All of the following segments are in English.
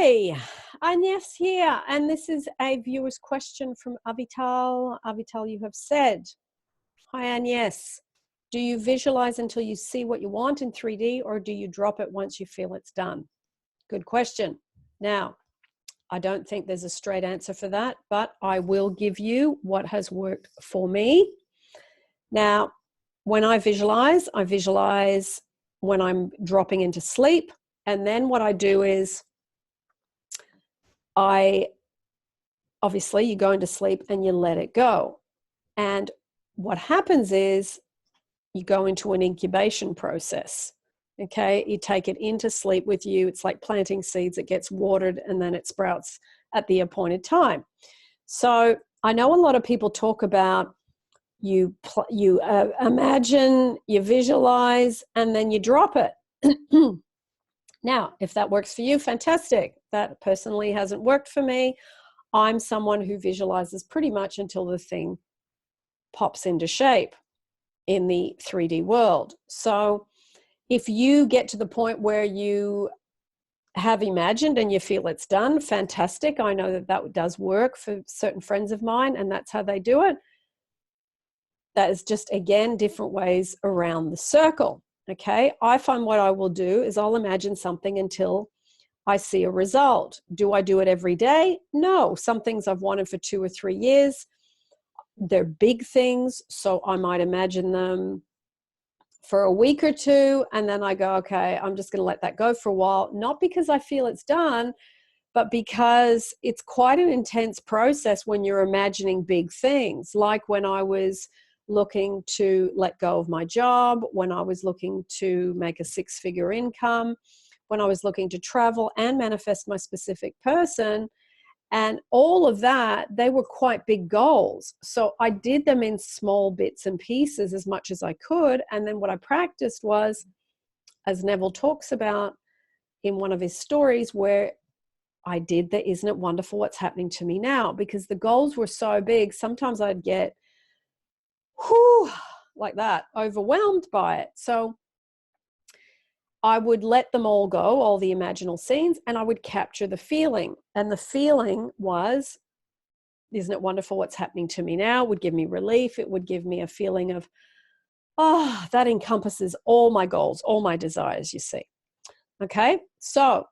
Hi, Agnes here, and this is a viewer's question from Avital. Avital, you have said, hi Agnes, do you visualize until you see what you want in 3D, or do you drop it once you feel it's done? Good question. Now, I don't think there's a straight answer for that, but I will give you what has worked for me. Now, when I visualize when I'm dropping into sleep, and then what I do is obviously you go into sleep and you let it go. And what happens is you go into an incubation process. Okay, you take it into sleep with you. It's like planting seeds. It gets watered and then it sprouts at the appointed time. So I know a lot of people talk about you imagine, you visualize, and then you drop it. Now, if that works for you, fantastic. That personally hasn't worked for me. I'm someone who visualizes pretty much until the thing pops into shape in the 3D world. So if you get to the point where you have imagined and you feel it's done, fantastic. I know that that does work for certain friends of mine, and that's how they do it. That is just, again, different ways around the circle. Okay, I find what I will do is I'll imagine something until I see a result. Do I do it every day? No. Some things I've wanted for 2 or 3 years. They're big things, so I might imagine them for a week or two, and then I go, okay, I'm just going to let that go for a while. Not because I feel it's done, but because it's quite an intense process when you're imagining big things. Like when I was looking to let go of my job, when I was looking to make a 6-figure income, when I was looking to travel and manifest my specific person, and all of that, they were quite big goals. So I did them in small bits and pieces as much as I could. And then what I practiced was, as Neville talks about in one of his stories, where I did the "Isn't it wonderful what's happening to me now?" Because the goals were so big, sometimes I'd get like that, overwhelmed by it. So I would let them all go, all the imaginal scenes, and I would capture the feeling. And the feeling was, isn't it wonderful what's happening to me now? It would give me relief. It would give me a feeling of, oh, that encompasses all my goals, all my desires, you see. Okay, so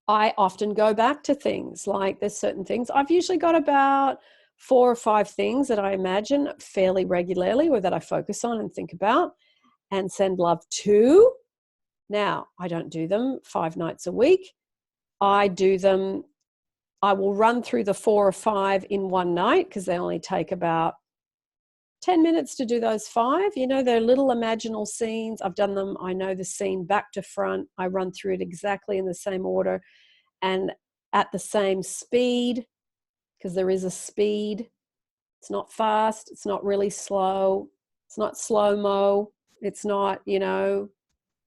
I often go back to things like there's certain things. I've usually got about 4 or 5 things that I imagine fairly regularly, or that I focus on and think about and send love to. Now, I don't do them 5 nights a week. I will run through the 4 or 5 in one night, because they only take about 10 minutes to do those 5. You know, they're little imaginal scenes. I've done them. I know the scene back to front. I run through it exactly in the same order and at the same speed, because there is a speed. It's not fast. It's not really slow. It's not slow-mo. It's not,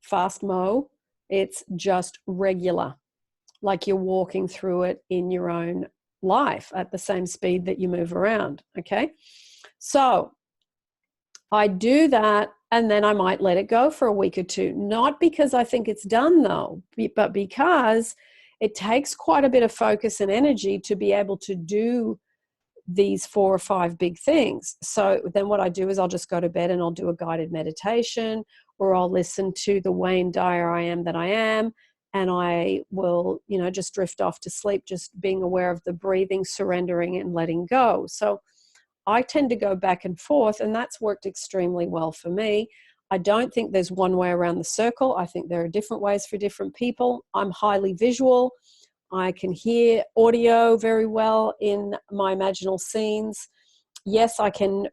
fast-mo. It's just regular, like you're walking through it in your own life at the same speed that you move around, okay? So I do that, and then I might let it go for a week or 2, not because I think it's done though, but because it takes quite a bit of focus and energy to be able to do these 4 or 5 big things. So then what I do is I'll just go to bed and I'll do a guided meditation, or I'll listen to the Wayne Dyer I Am That I Am, and I will, just drift off to sleep, just being aware of the breathing, surrendering, and letting go. So I tend to go back and forth, and that's worked extremely well for me. I don't think there's one way around the circle. I think there are different ways for different people. I'm highly visual. I can hear audio very well in my imaginal scenes. Yes, I can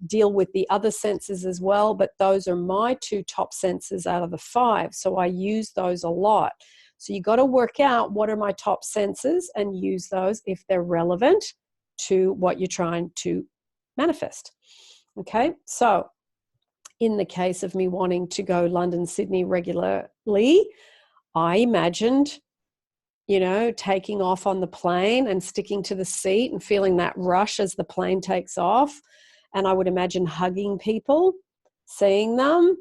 deal with the other senses as well, but those are my 2 top senses out of the 5. So I use those a lot. So you got to work out what are my top senses and use those if they're relevant to what you're trying to manifest. Okay, so in the case of me wanting to go London, Sydney regularly, I imagined, taking off on the plane and sticking to the seat and feeling that rush as the plane takes off. And I would imagine hugging people, seeing them,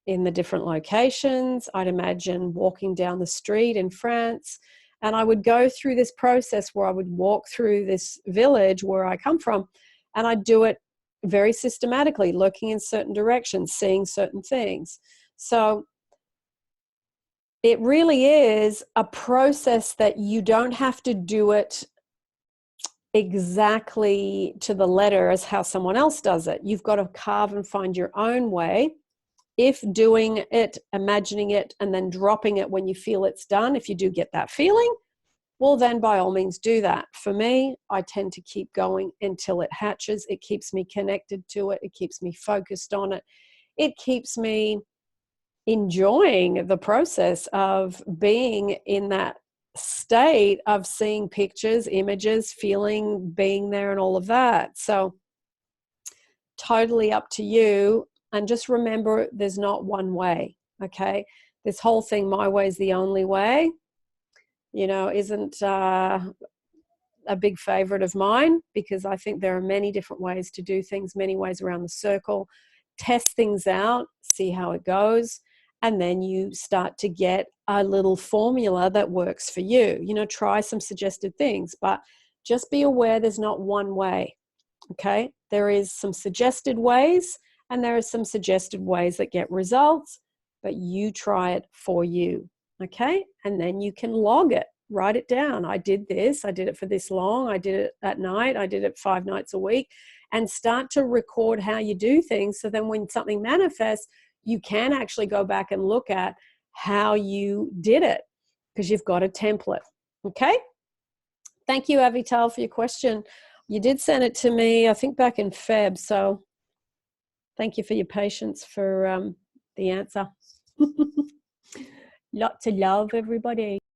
in the different locations. I'd imagine walking down the street in France, and I would go through this process where I would walk through this village where I come from, and I'd do it very systematically, looking in certain directions, seeing certain things. So it really is a process that you don't have to do it exactly to the letter as how someone else does it. You've got to carve and find your own way. If doing it, imagining it, and then dropping it when you feel it's done, if you do get that feeling, well, then by all means do that. For me, I tend to keep going until it hatches. It keeps me connected to it. It keeps me focused on it. It keeps me enjoying the process of being in that state of seeing pictures, images, feeling, being there, and all of that. So totally up to you. And just remember, there's not one way, okay? This whole thing, my way is the only way, isn't a big favorite of mine, because I think there are many different ways to do things, many ways around the circle. Test things out, see how it goes, and then you start to get a little formula that works for you. Try some suggested things, but just be aware there's not one way, okay? There is some suggested ways, and there are some suggested ways that get results, but you try it for you, okay? And then you can log it, write it down. I did this, I did it for this long, I did it at night, I did it 5 nights a week, and start to record how you do things. So then when something manifests, you can actually go back and look at how you did it, because you've got a template, okay? Thank you, Avital, for your question. You did send it to me, I think, back in Feb, so thank you for your patience for the answer. Lots of love, everybody.